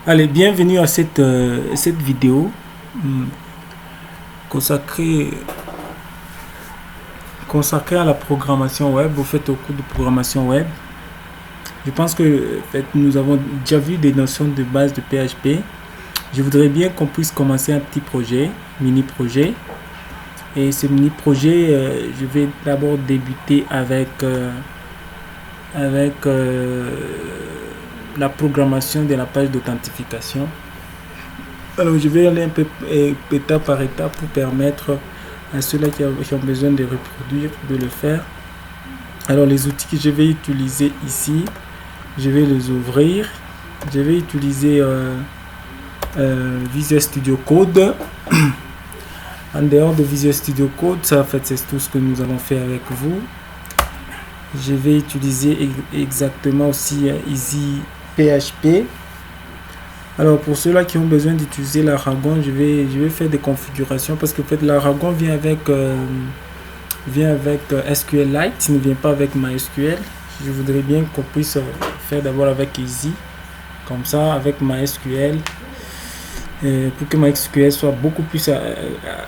Allez, bienvenue à cette vidéo hum, consacrée, consacrée à la programmation web, au fait au cours de programmation web. Je pense que nous avons déjà vu des notions de base de PHP. Je voudrais bien qu'on puisse commencer un petit projet, mini-projet. Et ce mini-projet, je vais d'abord débuter avec la programmation de la page d'authentification. Alors, je vais aller un peu étape par étape pour permettre à ceux-là qui ont besoin de reproduire, de le faire. Alors, les outils que je vais utiliser ici, je vais les ouvrir. Je vais utiliser Visual Studio Code. En dehors de Visual Studio Code, ça en fait c'est tout ce que nous allons faire avec vous. Je vais utiliser exactement aussi Easy PHP. Alors pour ceux-là qui ont besoin d'utiliser l'Aragon, je vais faire des configurations parce que en fait l'Aragon vient avec SQLite, il ne vient pas avec MySQL. Je voudrais bien qu'on puisse faire d'abord avec Easy, comme ça avec MySQL, pour que MySQL soit beaucoup plus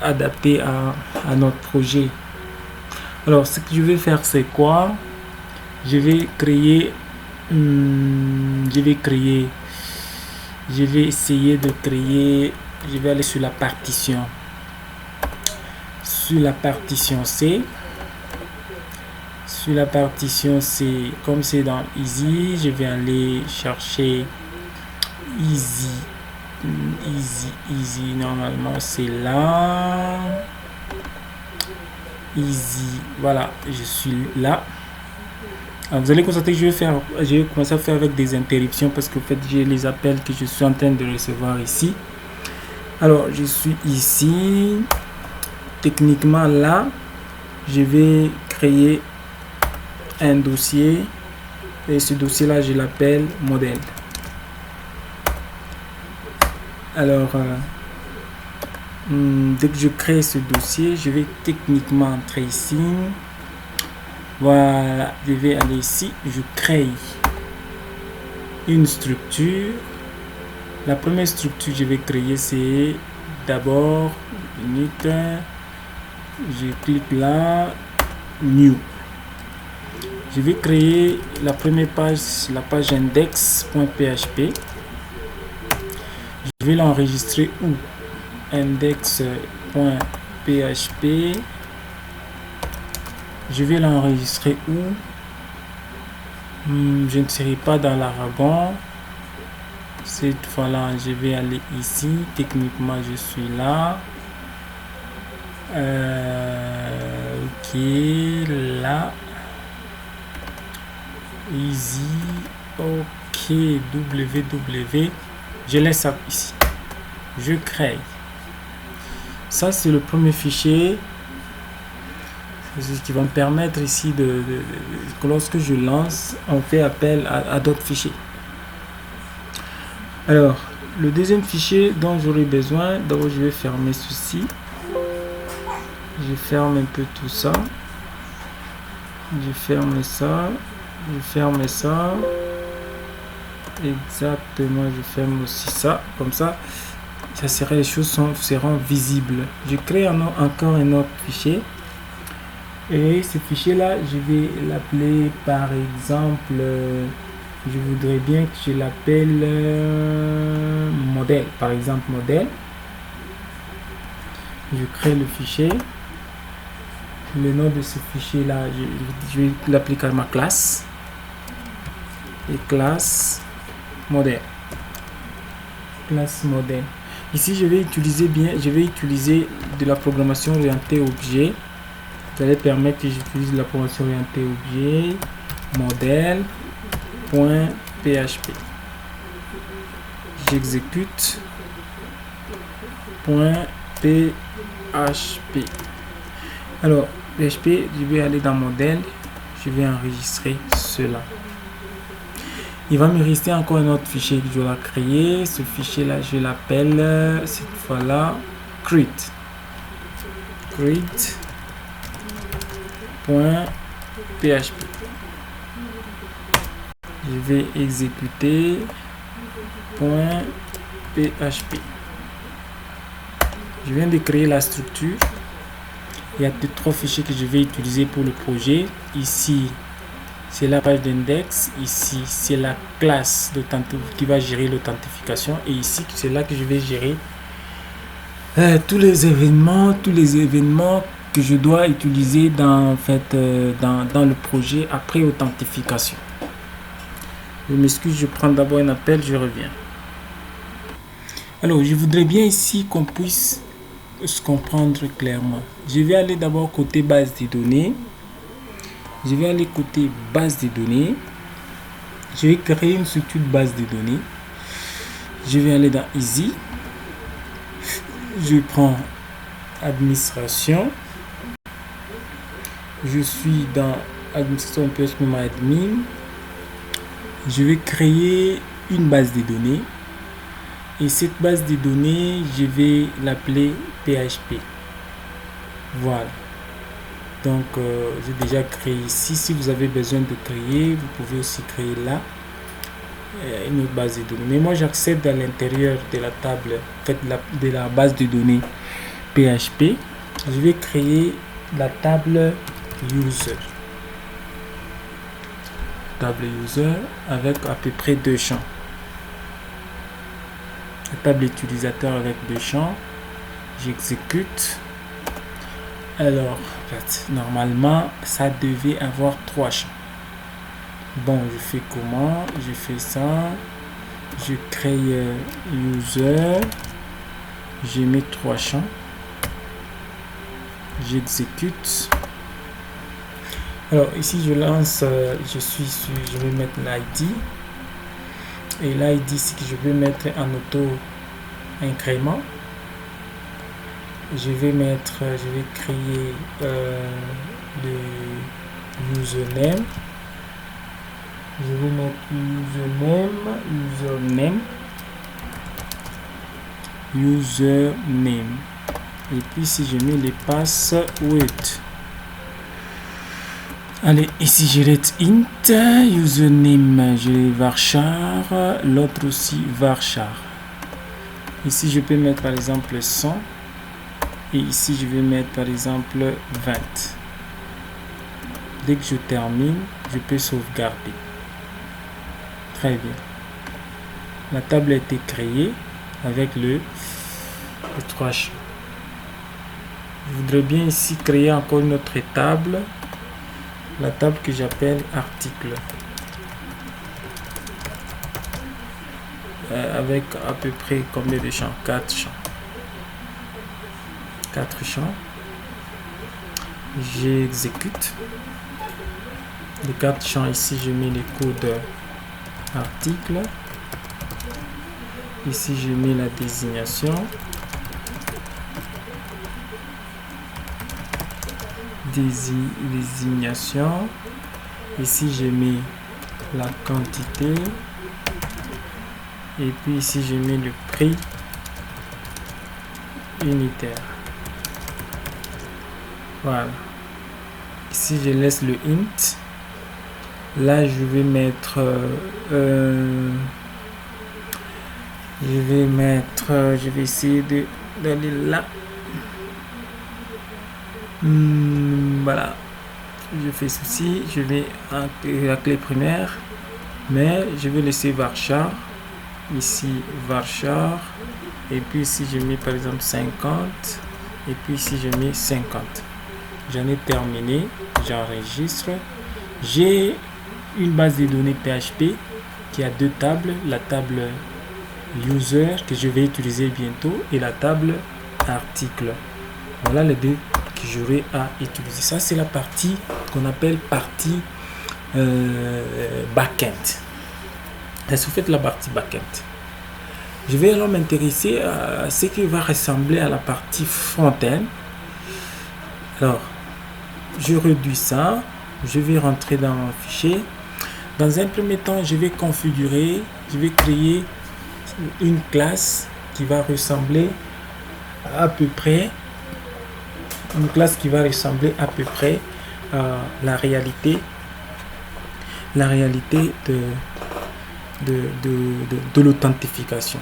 adapté à notre projet. Alors ce que je vais faire c'est quoi? Je vais essayer de créer, je vais aller sur la partition C. Sur la partition C, comme c'est dans Easy, je vais aller chercher Easy, normalement c'est là. Easy, voilà, je suis là. Alors, vous allez constater que je vais commencer à faire avec des interruptions parce que en fait j'ai les appels que je suis en train de recevoir ici. Alors je suis ici, techniquement là, je vais créer un dossier et ce dossier là je l'appelle modèle. Alors dès que je crée ce dossier, je vais techniquement entrer ici. Voilà, je vais aller ici, je crée une structure. La première structure que je vais créer, c'est d'abord je clique là, new. Je vais créer la première page, la page index.php. Je vais l'enregistrer où? Index.php. Je vais l'enregistrer où? Je ne serai pas dans l'Aragon. Cette fois-là, je vais aller ici. Techniquement, je suis là. Ok, là. Easy. Ok, www. Je laisse ça ici. Je crée. Ça, c'est le premier fichier. C'est ce qui va me permettre ici que lorsque je lance, on fait appel à d'autres fichiers. Alors, le deuxième fichier dont j'aurai besoin, d'abord je vais fermer ceci. Je ferme un peu tout ça. Je ferme ça. Je ferme ça. Exactement, je ferme aussi ça. Comme ça, les choses seront visibles. Je crée encore un autre fichier. Et ce fichier là, je vais l'appeler par exemple, je voudrais bien que je l'appelle modèle, par exemple modèle. Je crée le fichier. Le nom de ce fichier là, je vais l'appeler comme ma classe. Et classe modèle. Classe modèle. Ici, je vais utiliser de la programmation orientée objet. Vous allez permettre que j'utilise la programmation orientée objet modèle.php. J'exécute .php. Alors PHP, je vais aller dans modèle, je vais enregistrer cela. Il va me rester encore un autre fichier que je dois créer. Ce fichier là, je l'appelle cette fois là create. .php. Je vais exécuter. .php. Je viens de créer la structure. Il y a trois fichiers que je vais utiliser pour le projet. Ici, c'est la page d'index. Ici, c'est la classe qui va gérer l'authentification. Et ici, c'est là que je vais gérer tous les événements que je dois utiliser dans le projet après authentification. Je m'excuse, je prends d'abord un appel, je reviens. Alors, je voudrais bien ici qu'on puisse se comprendre clairement. Je vais aller d'abord côté base de données. Je vais aller côté base de données. Je vais créer une structure de base de données. Je vais aller dans Easy. Je prends administration. Je suis dans administration PHP-MyAdmin. Je vais créer une base de données. Et cette base de données, je vais l'appeler PHP. Voilà. Donc, j'ai déjà créé ici. Si vous avez besoin de créer, vous pouvez aussi créer là une autre base de données. Mais moi, j'accède à l'intérieur de la table, de la base de données PHP. Je vais créer la table user. Table user avec à peu près 2 champs. La table utilisateur avec 2 champs. J'exécute. Alors, en fait, normalement, ça devait avoir 3 champs. Bon, je fais comment? Je fais ça. Je crée user. Je mets 3 champs. J'exécute. Alors, ici, je lance, je vais mettre l'ID. Et l'ID, c'est que je vais mettre en auto-incrément. Je vais créer le username. Je vais mettre username. Et puis si je mets les passwords. Allez, ici je let int, username, je l'ai varchar, l'autre aussi varchar. Ici je peux mettre par exemple 100. Et ici, je vais mettre par exemple 20. Dès que je termine, je peux sauvegarder. Très bien. La table a été créée avec les 3 champs. Je voudrais bien ici créer encore une autre table. La table que j'appelle article. Avec à peu près combien de champs? 4 champs. 4 champs. J'exécute. Les 4 champs ici, je mets les codes article. Ici, je mets la désignation. Désignation. Ici, je mets la quantité. Et puis ici, je mets le prix unitaire. Voilà. Ici, je laisse le int. Là, je vais mettre... je vais essayer d'aller là. Voilà. Je fais ceci. Je vais à la clé primaire. Mais je vais laisser varchar. Ici, varchar. Et puis ici, je mets par exemple 50. Et puis ici, je mets 50. J'en ai terminé, j'enregistre. J'ai une base de données PHP qui a 2 tables, la table user que je vais utiliser bientôt et la table article. Voilà les 2 que j'aurai à utiliser. Ça, c'est la partie qu'on appelle partie backend. Est-ce que vous faites la partie backend? Je vais alors m'intéresser à ce qui va ressembler à la partie front-end. Alors, je réduis ça, je vais rentrer dans mon fichier. Dans un premier temps, je vais configurer, je vais créer une classe qui va ressembler à peu près, à la réalité de l'authentification.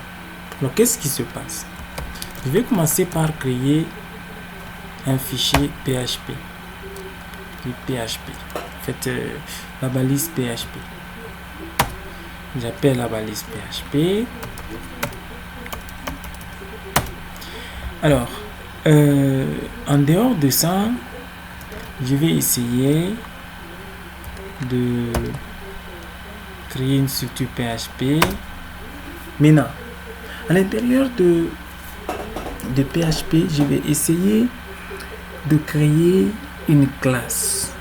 Alors, qu'est-ce qui se passe? Je vais commencer par créer un fichier PHP. En fait, la balise PHP. J'appelle la balise PHP. Alors, en dehors de ça, je vais essayer de créer une structure PHP. Maintenant, à l'intérieur de PHP, je vais essayer de créer une classe.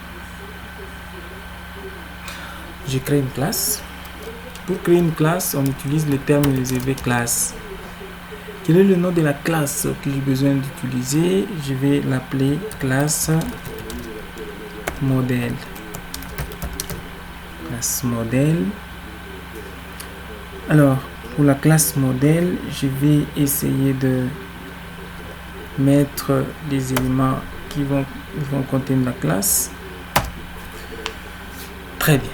Je crée une classe. Pour créer une classe, on utilise le terme réservé classe. Quel est le nom de la classe que j'ai besoin d'utiliser? Je vais l'appeler classe modèle. Classe modèle. Alors, pour la classe modèle, je vais essayer de mettre des éléments qui vont contenir la classe. Très bien.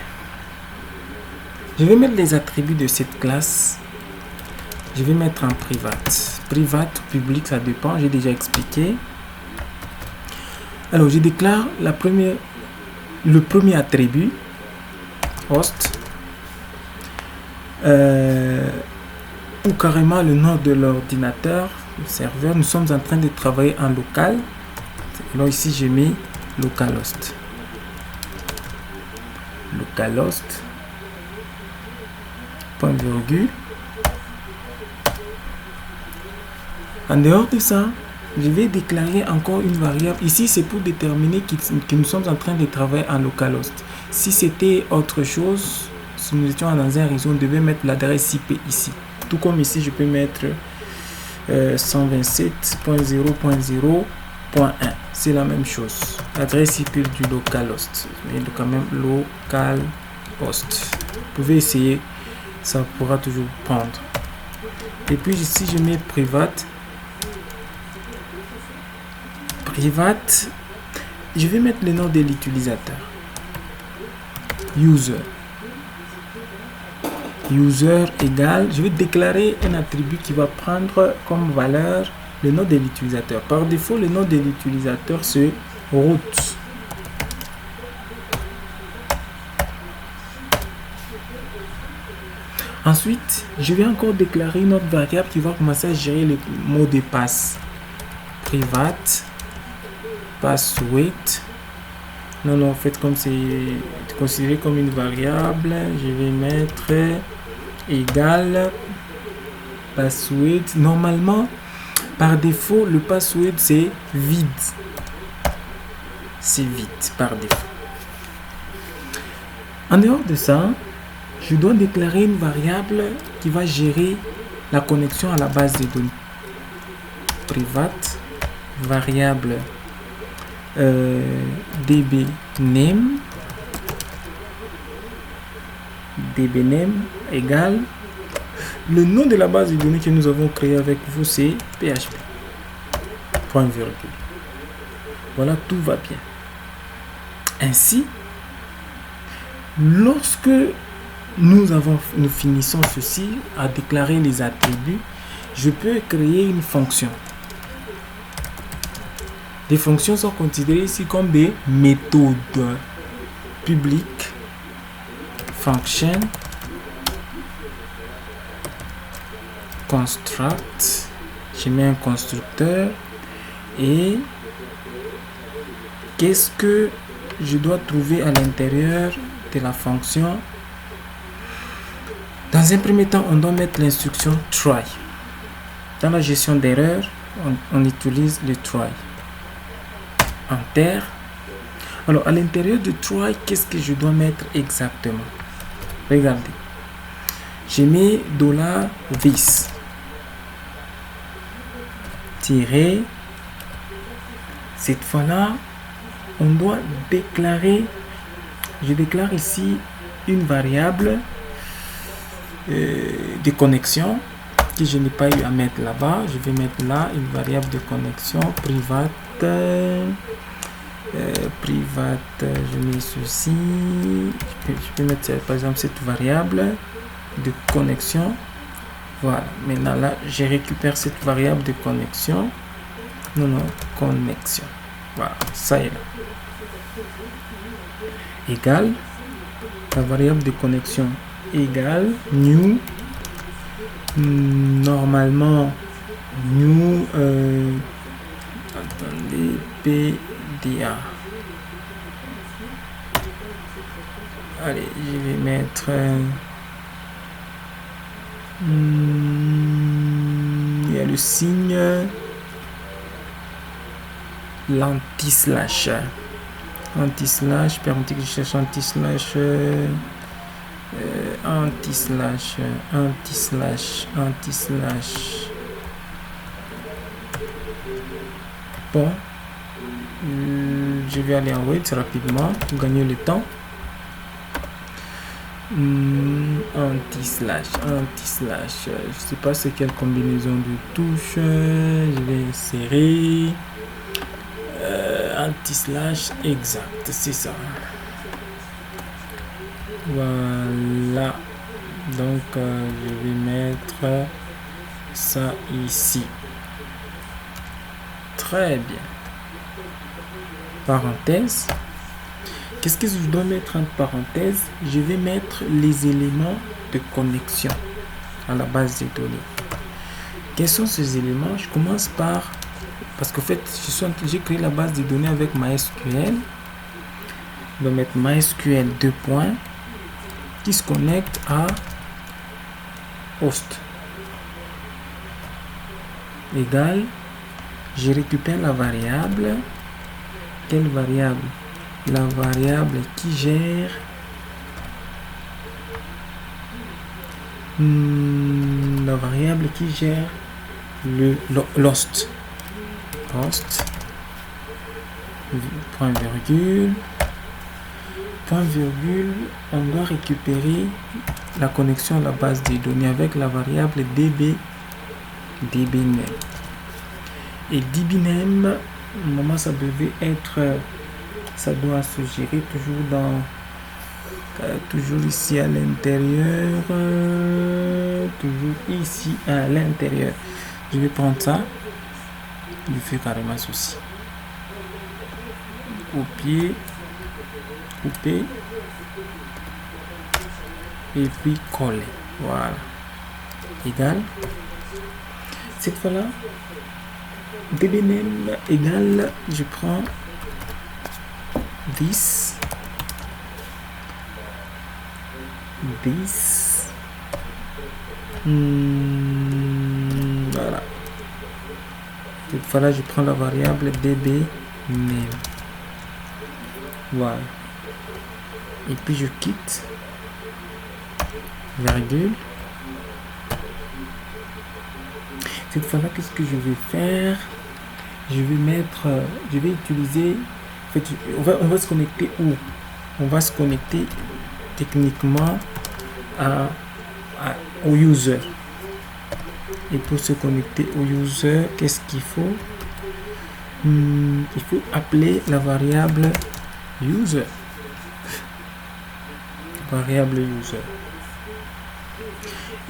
Je vais mettre les attributs de cette classe. Je vais mettre en private. Private ou public, ça dépend, j'ai déjà expliqué. Alors, je déclare le premier attribut, host, ou carrément le nom de l'ordinateur, le serveur. Nous sommes en train de travailler en local. Alors ici, j'ai mis localhost. Localhost. Point virgule. En dehors de ça, je vais déclarer encore une variable. Ici, c'est pour déterminer que nous sommes en train de travailler en localhost. Si c'était autre chose, si nous étions dans un réseau, on devait mettre l'adresse IP ici. Tout comme ici, je peux mettre 127.0.0.1. C'est la même chose. L'adresse IP du localhost. Mais quand même localhost. Vous pouvez essayer, ça pourra toujours prendre. Et puis ici, je mets private. Private, je vais mettre le nom de l'utilisateur. User. User égale, je vais déclarer un attribut qui va prendre comme valeur le nom de l'utilisateur. Par défaut, le nom de l'utilisateur, c'est root. Ensuite, je vais encore déclarer une autre variable qui va commencer à gérer le mot de passe. Private. Password. Non, en fait, comme c'est considéré comme une variable, je vais mettre égal password. Normalement, par défaut, le password c'est vide. C'est vide par défaut. En dehors de ça, je dois déclarer une variable qui va gérer la connexion à la base de données. Private, variable dbname égale le nom de la base de données que nous avons créé avec vous, c'est PHP. Point virgule. Voilà, tout va bien. Ainsi, lorsque nous finissons ceci, à déclarer les attributs, je peux créer une fonction. Les fonctions sont considérées ici comme des méthodes. Public, function, construct. Je mets un constructeur. Et qu'est-ce que je dois trouver à l'intérieur de la fonction? Dans un premier temps, on doit mettre l'instruction try. Dans la gestion d'erreurs, on utilise le try. Enter. Alors, à l'intérieur de try, qu'est-ce que je dois mettre exactement? Regardez. J'ai mis $this. Tirer. Cette fois-là, on doit déclarer. Je déclare ici une variable de connexion que je n'ai pas eu à mettre là-bas. Je vais mettre là une variable de connexion private. Private, je mets ceci. Je peux mettre par exemple cette variable de connexion. Voilà, maintenant là, je récupère cette variable de connexion. Non, connexion. Voilà, ça est là. Égale, la variable de connexion égale new. Normalement, new, attendez, PDA. Allez, je vais mettre... il y a le signe l'anti-slash. Anti-slash, permettez que je cherche anti-slash. Anti-slash. Bon. Je vais aller en wait rapidement pour gagner le temps. Anti-slash. Je sais pas c'est quelle combinaison de touches. Je vais insérer. Anti-slash, exact, c'est ça. Voilà. Donc, je vais mettre ça ici. Très bien. Parenthèse. Qu'est-ce que je dois mettre en parenthèse? Je vais mettre les éléments de connexion à la base de données. Quels sont ces éléments? Je commence par... Parce qu'en fait, j'ai créé la base de données avec MySQL. Je vais mettre MySQL 2 points qui se connecte à host. Égal, je récupère la variable. Quelle variable? La variable qui gère la variable qui gère l'host. Host, point virgule, on doit récupérer la connexion à la base de données avec la variable dbname. Et dbname, normalement ça devait être, ça doit se gérer toujours dans, toujours ici à l'intérieur, toujours ici à l'intérieur. Je vais prendre ça. Je fais carrément ceci. Copier, couper et puis coller. Voilà. Égal. Cette fois-là, dbname égal, je prends 10. Voilà. Cette fois-là, je prends la variable dbname. Voilà. Et puis je quitte. Virgule. Cette fois-là, qu'est-ce que je vais faire? Je vais mettre, je vais utiliser, en fait, on va se connecter où? On va se connecter techniquement au user. Et pour se connecter au user, qu'est-ce qu'il faut? Il faut appeler la variable user. Variable user.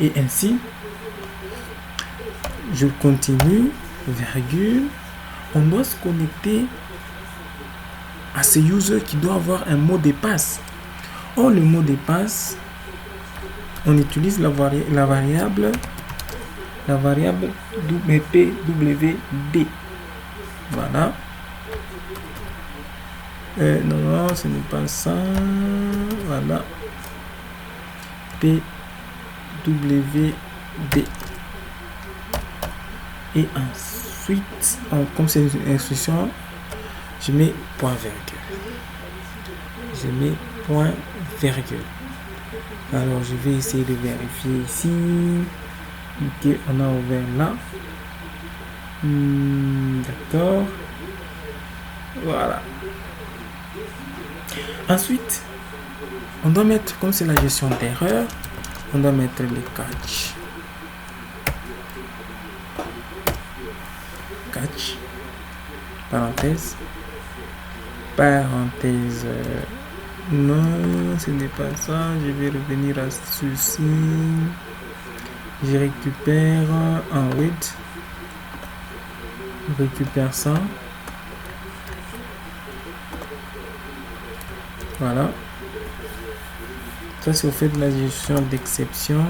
Et ainsi, je continue, virgule, on doit se connecter à ce user qui doit avoir un mot de passe. Or, le mot de passe, on utilise la variable pwd. Voilà. Non, ce n'est pas ça. Voilà. pwd. Et ensuite, comme c'est une instruction, je mets point virgule. Je mets point virgule. Alors, je vais essayer de vérifier ici. Ok, on a ouvert là. D'accord. Voilà. Ensuite, on doit mettre, comme c'est la gestion d'erreur, on doit mettre les catch. Catch. Parenthèse. Non, ce n'est pas ça. Je vais revenir à ceci. Je récupère un read. Je récupère ça. Voilà. Ça, c'est au fait de la gestion d'exception.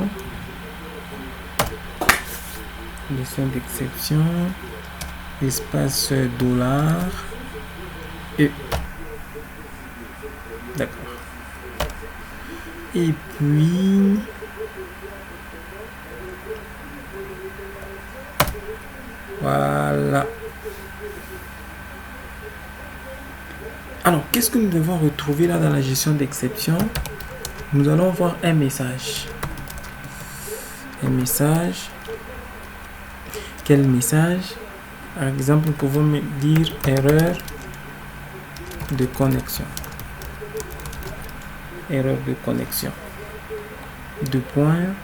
Gestion d'exception. Espace dollar. Et. D'accord. Et puis. Voilà. Alors, qu'est-ce que nous devons retrouver là dans la gestion d'exception? Nous allons voir un message. Un message. Quel message? Par exemple, nous pouvons me dire erreur de connexion. Erreur de connexion. Deux points.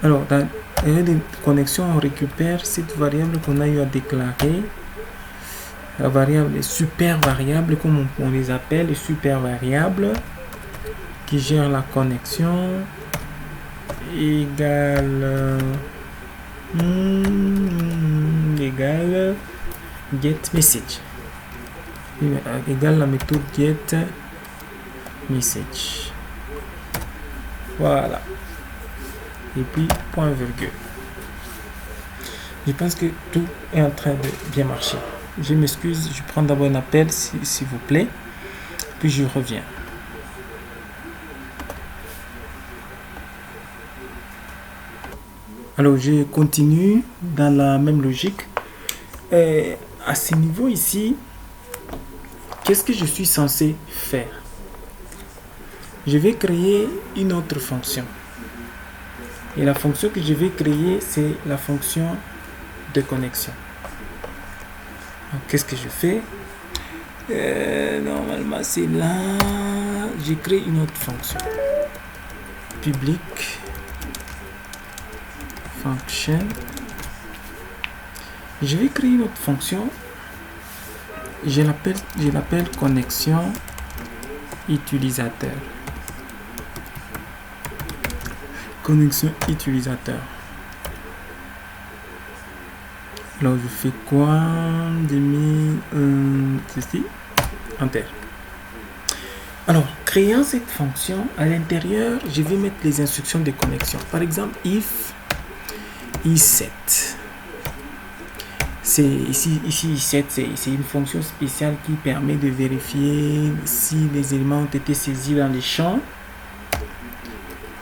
Alors, dans erreur de connexion, on récupère cette variable qu'on a eu à déclarer. La variable est super variable, comme on les appelle, les super variables qui gèrent la connexion égale get message égale la méthode get message. Voilà. Et puis point virgule. Je pense que tout est en train de bien marcher. Je m'excuse, je prends d'abord un appel s'il vous plaît, puis je reviens. Alors je continue dans la même logique. À ce niveau ici, qu'est-ce que je suis censé faire? Je vais créer une autre fonction. Et la fonction que je vais créer, c'est la fonction de connexion. Qu'est-ce que je fais? Normalement, c'est là. J'ai créé une autre fonction. Public function. Je vais créer une autre fonction. Je l'appelle connexion utilisateur. Connexion utilisateur. Alors je fais quoi? Ceci. Enter. Alors, créant cette fonction, à l'intérieur, je vais mettre les instructions de connexion. Par exemple, if i7. C'est ici i7, c'est une fonction spéciale qui permet de vérifier si les éléments ont été saisis dans les champs.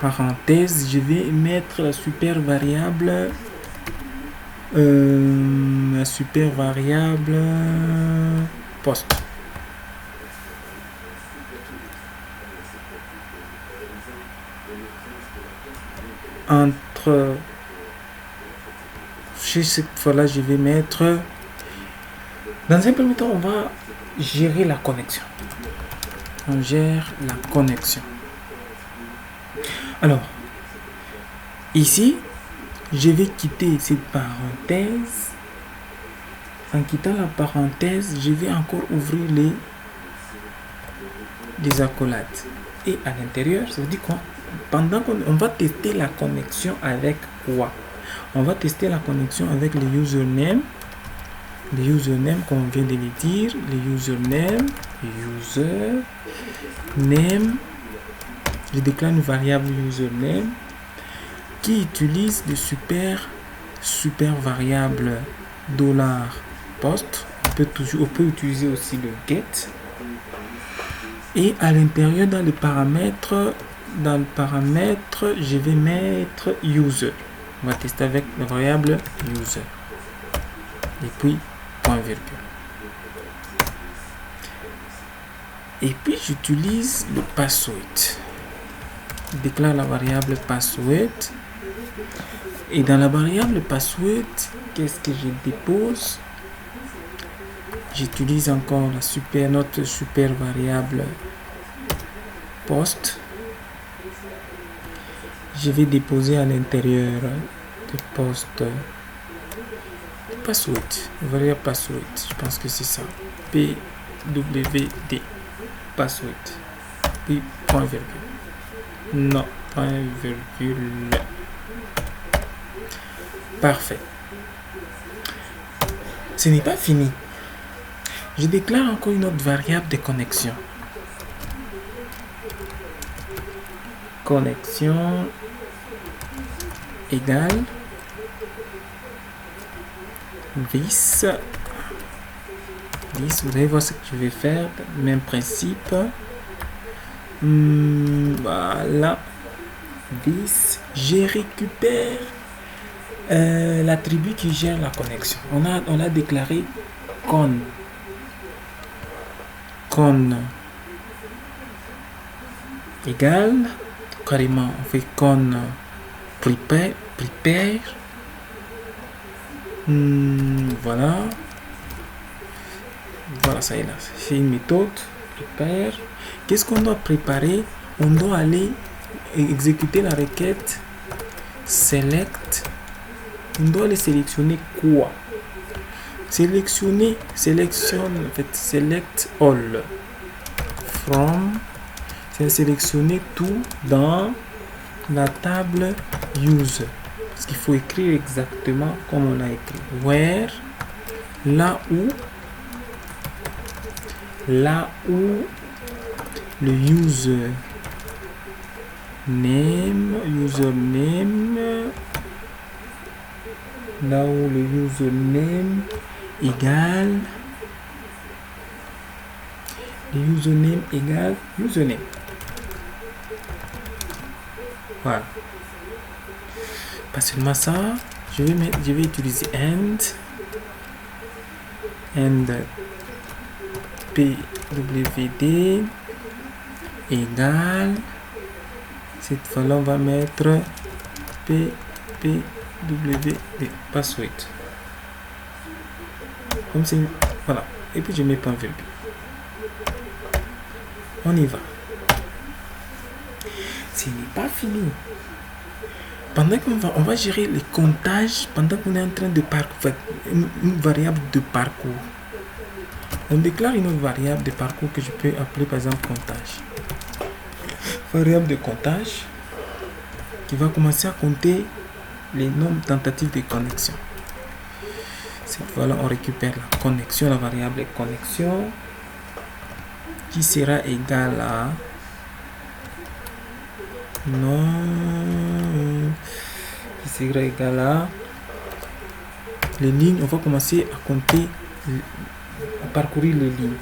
Parenthèse, je vais mettre la super variable post. Entre cette fois-là, je vais mettre dans un premier temps, on va gérer la connexion. On gère la connexion. Alors, ici, je vais quitter cette parenthèse. En quittant la parenthèse, je vais encore ouvrir les accolades. Et à l'intérieur, ça veut dire quoi? Pendant qu'on va tester la connexion avec quoi? On va tester la connexion avec les username. Les username, comme on vient de le dire, les username, username. Je déclare une variable username qui utilise le super variable $post. On peut utiliser aussi le get. Et à l'intérieur, dans le paramètre, je vais mettre user. On va tester avec la variable user. Et puis, point virgule. Et puis, j'utilise le password. Je déclare la variable password. Et dans la variable password, qu'est-ce que je dépose? J'utilise encore notre super variable post. Je vais déposer à l'intérieur de post password, variable password. Je pense que c'est ça. PWD password. puis point virgule. Non, point virgule. Parfait. Ce n'est pas fini. Je déclare encore une autre variable de connexion. Connexion égale vis. Vous allez voir ce que je vais faire. Même principe. Voilà. Vis. Je récupère l'attribut qui gère la connexion. On a déclaré con égale carrément on fait con prepare. Voilà, ça est là, c'est une méthode prepare. Qu'est-ce qu'on doit préparer? On doit aller exécuter la requête select. On doit aller sélectionner quoi? Sélectionne en fait, select all from. C'est sélectionner tout dans la table use, parce qu'il faut écrire exactement comme on a écrit. Where, là où le username là où le username égale username. Voilà. Pas seulement ça, je vais utiliser end pwd égale, cette fois-là on va mettre pwd password, comme c'est, voilà, et puis je mets point virgule. On y va. Ce n'est pas fini. Pendant qu'on va gérer les comptages, pendant qu'on est en train de parcourir une variable de parcours, on déclare une autre variable de parcours que je peux appeler par exemple comptage. Variable de comptage qui va commencer à compter les nombres de tentatives de connexion. Cette fois-là, on récupère la connexion, la variable connexion, qui sera égale à les lignes. On va commencer à compter, à parcourir les lignes,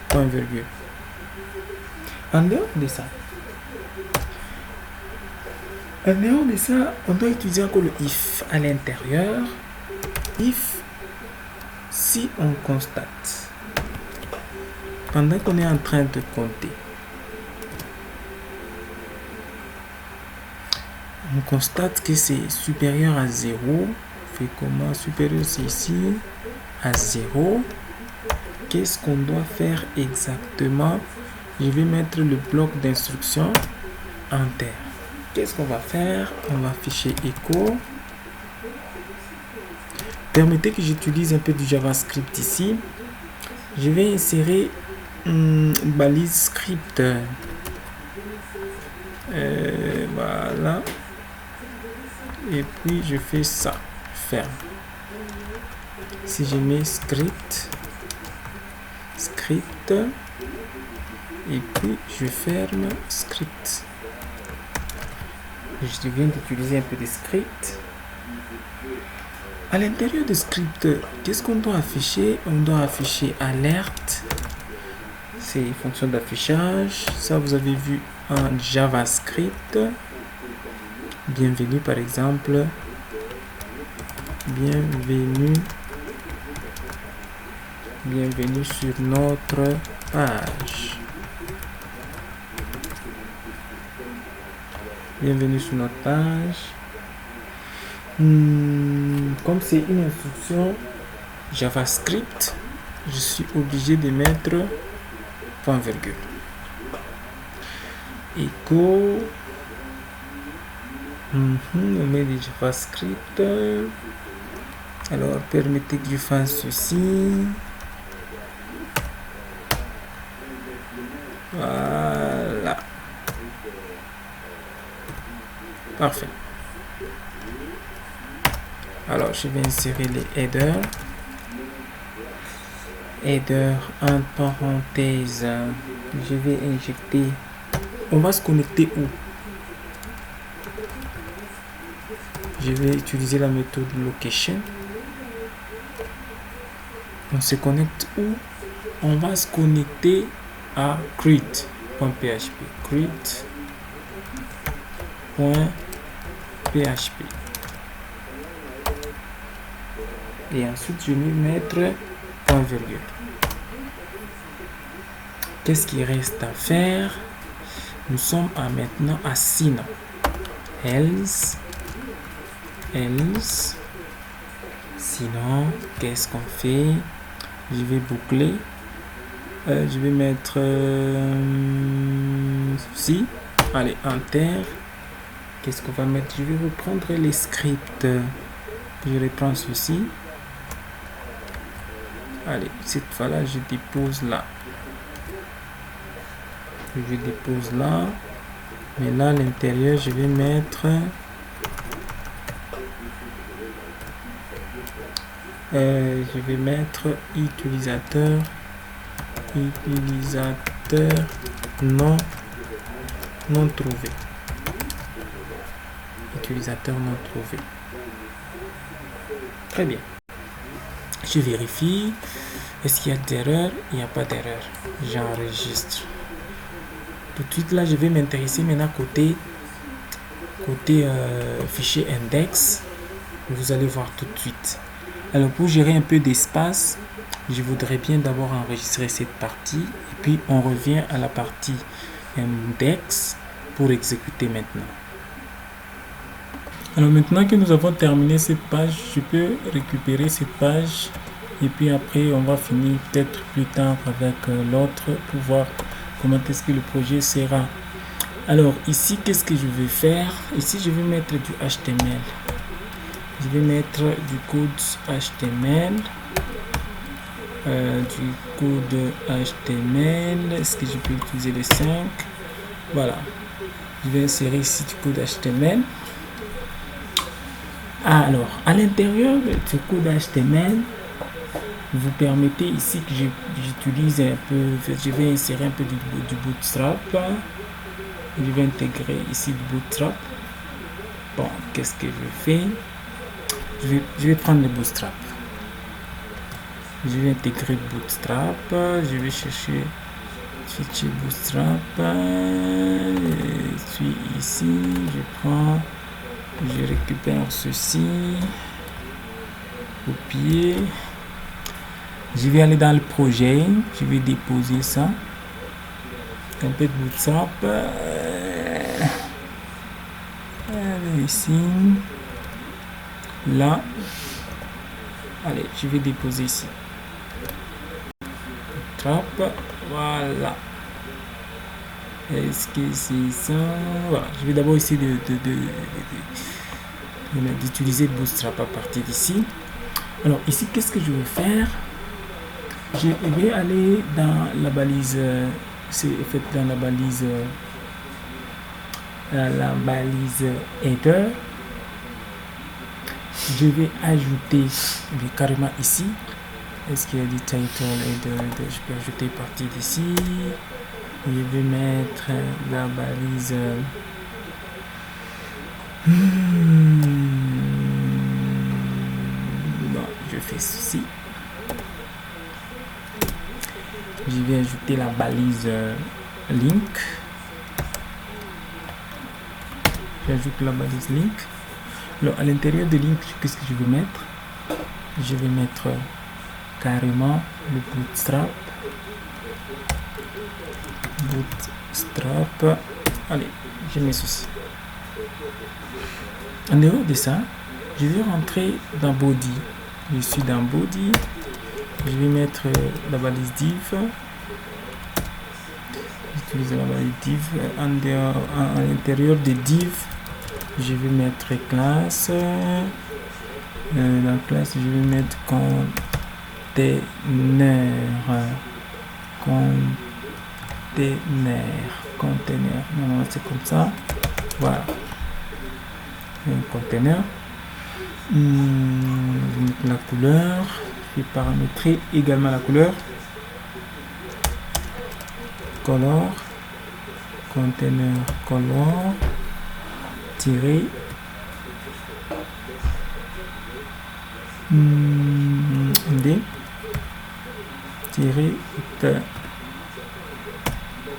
point virgule. En dehors de ça, on doit utiliser encore le if à l'intérieur. If, si on constate, pendant qu'on est en train de compter, on constate que c'est supérieur à 0. Fait comment? Supérieur, c'est ici, à 0. Qu'est-ce qu'on doit faire exactement? Je vais mettre le bloc d'instruction enter. Qu'est-ce qu'on va faire? On va afficher echo. Permettez que j'utilise un peu du JavaScript ici. Je vais insérer une balise script. Voilà. Et puis je fais ça. Ferme. Si je mets script. Et puis je ferme script. Je viens d'utiliser un peu de script. À l'intérieur de script, qu'est-ce qu'on doit afficher? On doit afficher alerte. C'est une fonction d'affichage. Ça, vous avez vu en JavaScript. Bienvenue, par exemple. Bienvenue sur notre page. Bienvenue sur notre page. Comme c'est une instruction JavaScript, je suis obligé de mettre point virgule. Echo. On met du JavaScript. Alors, permettez que je fasse ceci. Voilà. Parfait. Alors, je vais insérer les headers. Header en parenthèse. Je vais injecter. On va se connecter où? Je vais utiliser la méthode location. On se connecte où? On va se connecter à create.php. Create.php. Et ensuite, je vais mettre point virgule. Qu'est-ce qu'il reste à faire? Nous sommes maintenant à sinon. Else. Sinon, qu'est-ce qu'on fait? Je vais boucler. Je vais mettre ceci. Allez, enter. Qu'est-ce qu'on va mettre? Je vais reprendre les scripts. Je reprends ceci. Allez, cette fois-là, je dépose là. Je dépose là. Mais là, à l'intérieur, je vais mettre... je vais mettre utilisateur non trouvé. Utilisateur non trouvé. Très bien. Je vérifie. Est-ce qu'il y a d'erreur? Il n'y a pas d'erreur. J'enregistre. Tout de suite là, je vais m'intéresser maintenant côté fichier index. Vous allez voir tout de suite. Alors pour gérer un peu d'espace, je voudrais bien d'abord enregistrer cette partie et puis on revient à la partie index pour exécuter maintenant. Alors maintenant que nous avons terminé cette page, je peux récupérer cette page et puis après on va finir peut-être plus tard avec l'autre pour voir comment est-ce que le projet sera. Alors ici, qu'est-ce que je vais faire? Ici, je vais mettre du HTML. Je vais mettre du code HTML. Est-ce que je peux utiliser les 5? Voilà. Je vais insérer ici du code HTML. Alors, à l'intérieur de ce code HTML, vous permettez ici que j'utilise un peu, je vais insérer un peu du Bootstrap. Je vais intégrer ici du Bootstrap. Bon, qu'est-ce que je fais? Je vais prendre le Bootstrap. Je vais intégrer Bootstrap. Je vais chercher fichier Bootstrap. Je suis ici. Je récupère ceci. Copier. Je vais aller dans le projet. Je vais déposer ça. Un peu de Bootstrap. Ici. Là. Allez, je vais déposer ici. Bootstrap. Voilà. Est-ce que c'est ça? Voilà. Je vais d'abord essayer d'utiliser Bootstrap à partir d'ici. Alors ici, qu'est-ce que je vais faire? Je vais aller dans la balise. C'est fait dans la balise header. Je vais ajouter carrément ici. Est-ce qu'il y a du title header? Je peux ajouter partie d'ici. Je vais mettre la balise bon, je fais ceci. Je vais ajouter la balise link. J'ajoute la balise link. Alors à l'intérieur de link, qu'est-ce que je vais mettre? Je vais mettre carrément le Bootstrap. Allez, je mets ceci. En dehors de ça, je vais rentrer dans body. Je suis dans body. Je vais mettre la balise div. J'utilise la balise div. À l'intérieur de div, je vais mettre classe. Dans classe, je vais mettre container. Container. Non, c'est comme ça. Voilà. un conteneur. Je mets la couleur, je vais paramétrer également la couleur. Color, conteneur color, tirer, D, tirer,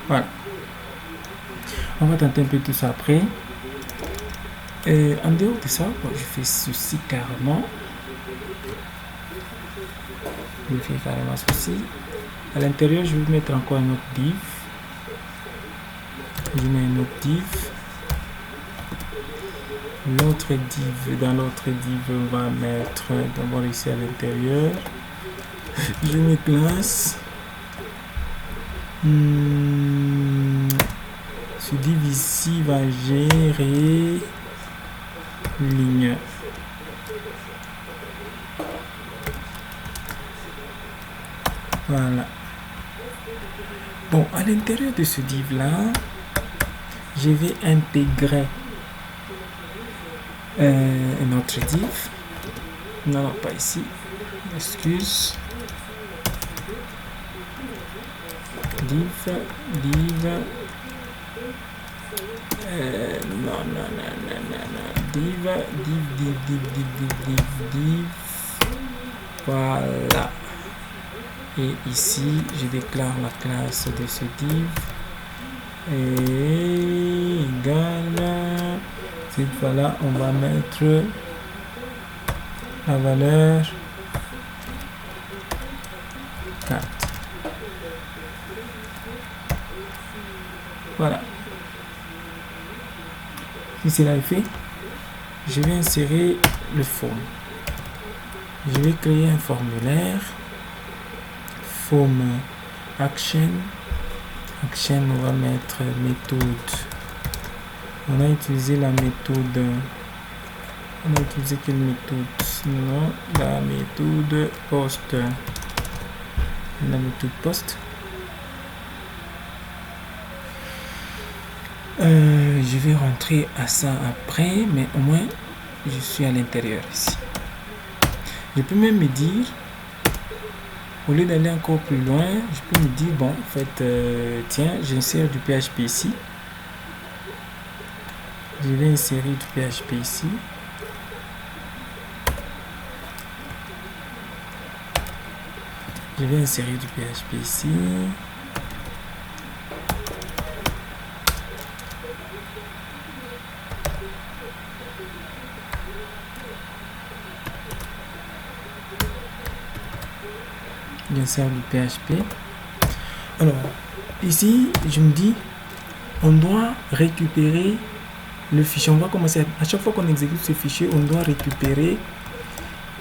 voilà. On va tenter un peu tout ça après. En dehors de ça, je fais ceci carrément. Je fais carrément ceci. À l'intérieur, je vais mettre encore un autre div. Je mets un autre div. L'autre div, dans l'autre div, on va mettre d'abord ici à l'intérieur. Je mets classe. Ce div ici va gérer ligne. Voilà. Bon, à l'intérieur de ce div là, je vais intégrer un autre div. Non, pas ici. Excuse. Div. Div. Voilà. Et ici, je déclare la classe de ce div. Et égale. Cette fois-là, on va mettre la valeur 4. Voilà. Si cela est fait, je vais insérer le form. Je vais créer un formulaire. Form action. Action, on va mettre méthode. On a utilisé la méthode. On a utilisé quelle méthode? Non, la méthode post. La méthode post. Je vais rentrer à ça après, mais au moins je suis à l'intérieur ici. Je peux même me dire, au lieu d'aller encore plus loin, je peux me dire, bon, en fait, tiens, j'insère du PHP ici. Je vais insérer du PHP ici. Je vais insérer du PHP ici. J'insère du PHP. Alors, ici, je me dis, on doit récupérer le fichier. On va commencer à chaque fois qu'on exécute ce fichier, on doit récupérer,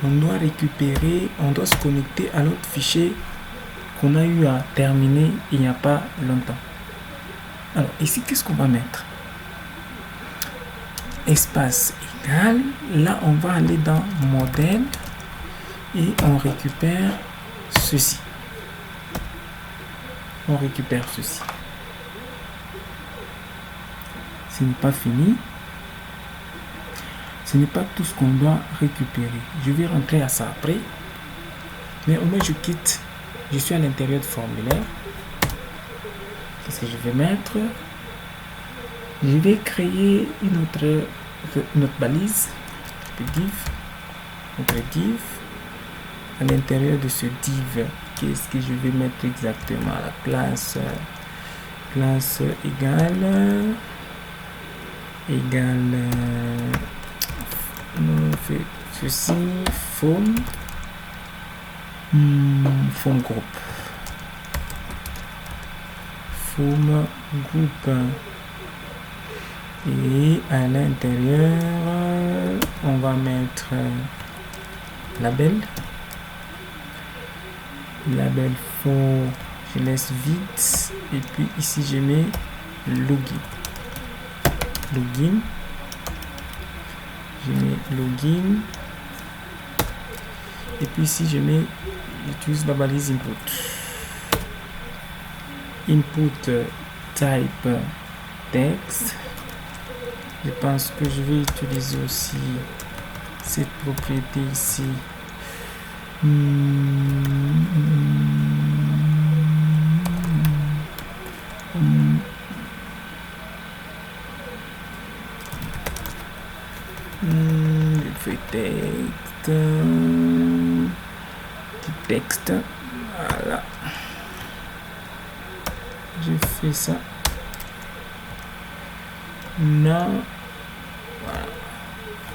on doit se connecter à l'autre fichier qu'on a eu à terminer il n'y a pas longtemps. Alors ici, qu'est-ce qu'on va mettre? Espace égal. Là, on va aller dans modèle et on récupère ceci. On récupère ceci. Ce n'est pas fini. Ce n'est pas tout ce qu'on doit récupérer. Je vais rentrer à ça après. Mais au moins je quitte. Je suis à l'intérieur du formulaire. Qu'est-ce que je vais mettre? Je vais créer une autre balise. Notre div. À l'intérieur de ce div, qu'est-ce que je vais mettre exactement? La classe égale on fait ceci, form group. Form group. Et à l'intérieur, on va mettre label. Label for, je laisse vide. Et puis ici, je mets login. Je mets login. Et puis ici, j'utilise la balise input. Input type text. Je pense que je vais utiliser aussi cette propriété ici. Texte, voilà, je fais ça, non,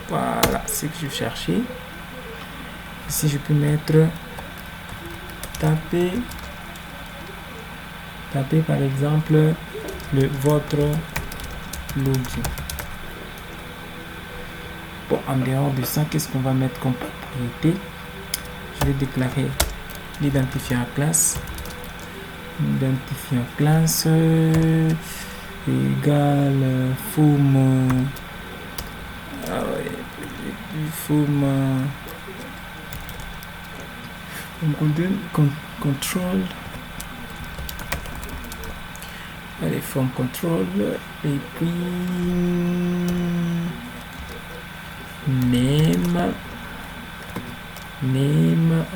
voilà, c'est ce que je cherchais. Ici je peux mettre taper par exemple votre login. Bon, en dehors de ça, qu'est-ce qu'on va mettre comme propriété? Je vais déclarer l'identifiant classe. Identifiant classe égale forme control. Allez, forme control et puis name,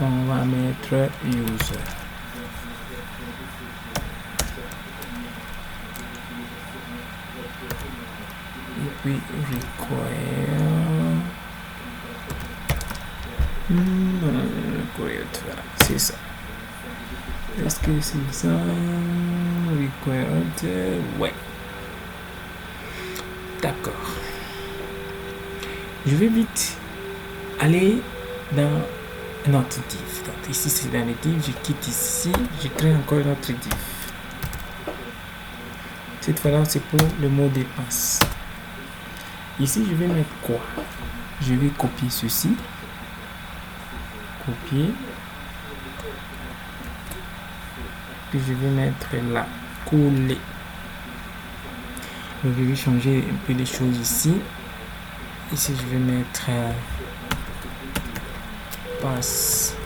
on va mettre user. Et puis required, voilà, c'est ça. Est-ce que c'est ça? Required, ouais. D'accord. Je vais vite aller dans notre div. Donc ici c'est dans les div, je quitte ici, je crée encore notre div. Cette fois-là c'est pour le mot de passe. Ici je vais mettre quoi? Je vais copier ceci. Copier. Puis je vais mettre là. Coller. Donc je vais changer un peu les choses ici. Ici je vais mettre password.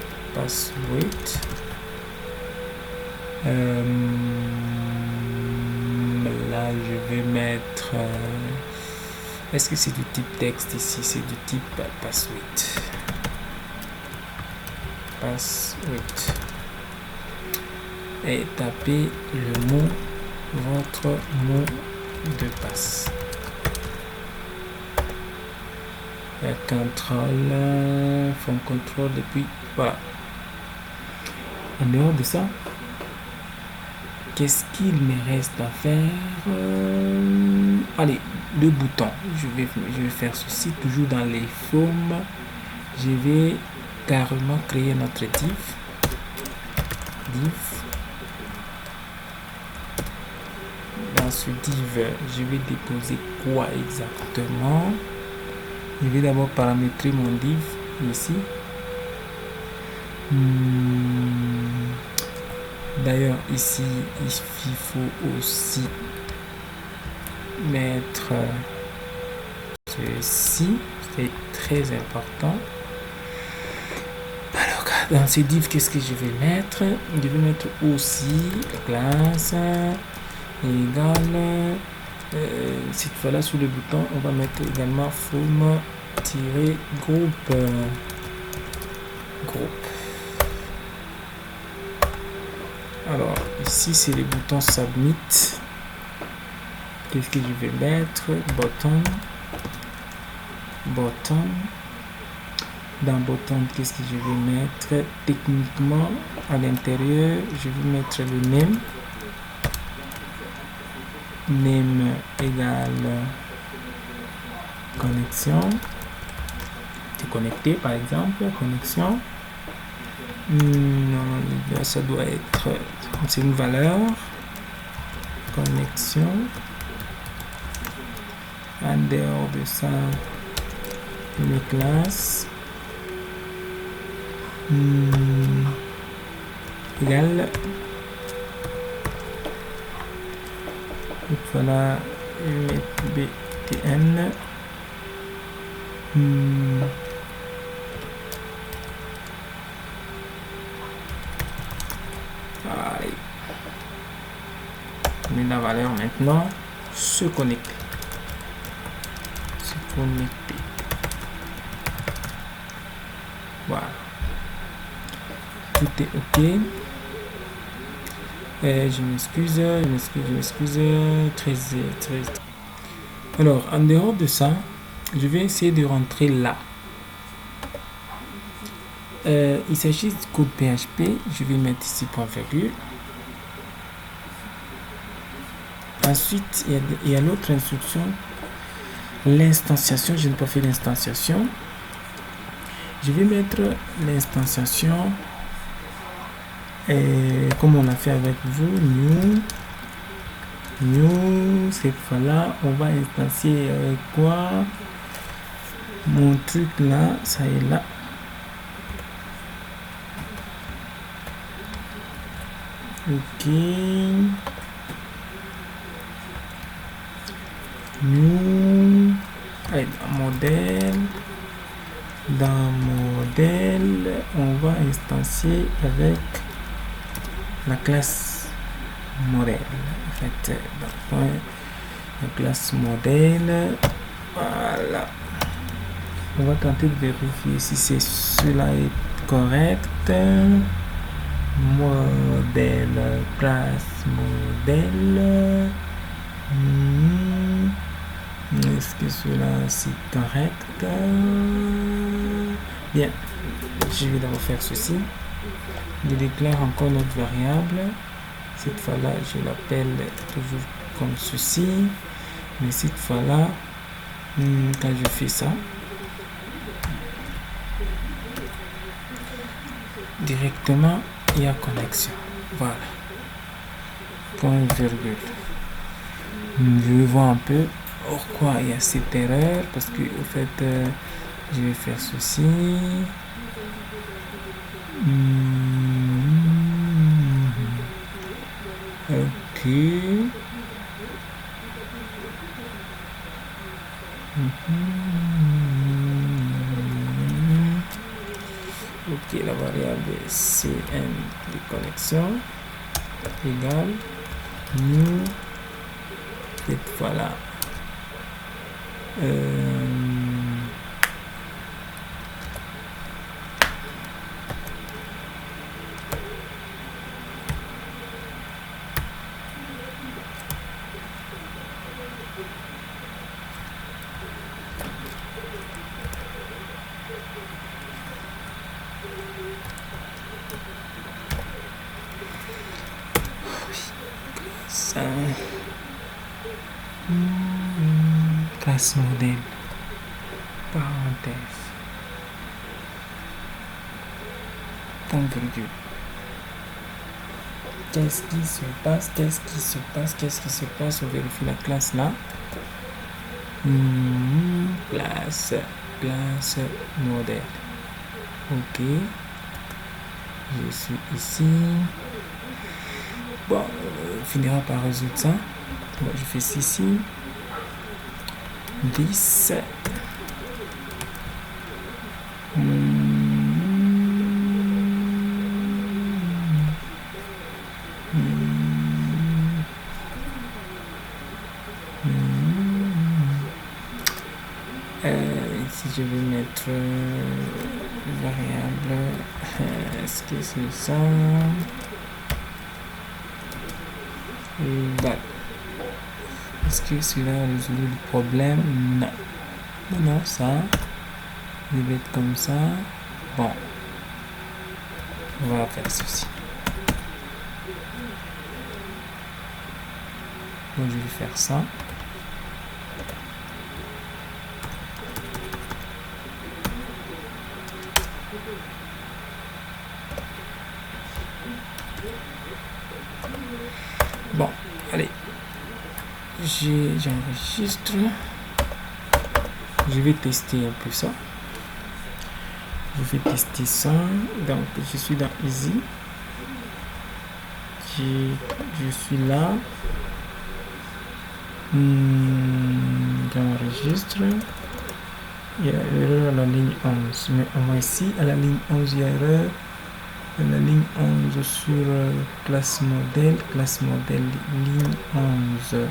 Là je vais mettre est-ce que c'est du type texte ici? C'est du type password. Et tapez le mot, votre mot de passe. Contrôle, forme contrôle, et puis voilà. En dehors de ça, qu'est-ce qu'il me reste à faire? Allez, 2 boutons. Je vais faire ceci toujours dans les formes. Je vais carrément créer notre div. Dans ce div, je vais déposer quoi exactement? Je vais d'abord paramétrer mon div ici. D'ailleurs ici il faut aussi mettre ceci, c'est très important. Alors dans ce div, qu'est-ce que je vais mettre? Je vais mettre aussi classe égale cette fois-là sous le bouton on va mettre également forme-groupe. Alors ici c'est le bouton submit. Qu'est-ce que je vais mettre? Button. Dans button, qu'est-ce que je vais mettre? Techniquement à l'intérieur je vais mettre le name égale connexion. C'est connecté par exemple, connexion. Non, ça doit être, c'est une valeur, connexion. En dehors de ça, les classes égale, donc voilà, btn allez, mais la valeur maintenant se connecte. connecter. Voilà. Tout est OK. Je m'excuse. Très. Alors, en dehors de ça, je vais essayer de rentrer là. Il s'agit du code PHP. Je vais mettre ici point virgule. Ensuite, il y a l'autre instruction, l'instanciation. Je n'ai pas fait l'instanciation. Je vais mettre l'instanciation comme on l'a fait avec vous. New, cette fois-là, on va instancier quoi? Mon truc là, ça est là. OK. New. Allez, dans modèle, on va instancier avec la classe modèle. En fait, la classe modèle. Voilà. On va tenter de vérifier si cela est correct. Modèle, classe modèle. Est-ce que cela c'est correct? Bien, je vais d'abord faire ceci. Je déclare encore notre variable. Cette fois-là, je l'appelle toujours comme ceci. Mais cette fois-là, quand je fais ça, directement, il y a connexion. Voilà. Point virgule. Je vais voir un peu pourquoi il y a cette erreur. Parce que, au fait, je vais faire ceci. OK. OK, la variable cn de connexion égale new. Cette fois-là. Classe modèle, parenthèse, point virgule. Qu'est-ce qui se passe? On vérifie la classe là. Classe modèle. OK. Je suis ici. Bon, on finira par résoudre ça. Bon, je fais ceci. 10. Ici, je vais mettre variable. Est-ce que c'est ça? Voilà. Est-ce que cela résout le problème? Non. Non, ça. Je vais être comme ça. Bon. On va faire ceci. Donc, je vais faire ça. Bon, allez. J'enregistre. Je vais tester un peu ça. Je vais tester ça. Donc, je suis dans Easy. Je suis là. J'enregistre. Il y a erreur à la ligne 11. Mais au moins ici, à la ligne 11, il y a erreur. À la ligne 11 sur classe modèle, ligne 11.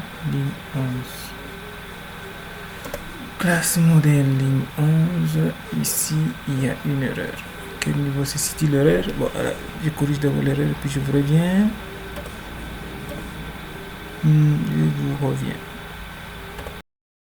Classe modèle ligne 11. Ici, il y a une erreur. Quel niveau se situe l'erreur? Bon, alors, je corrige d'abord l'erreur, puis je vous reviens. Je vous reviens.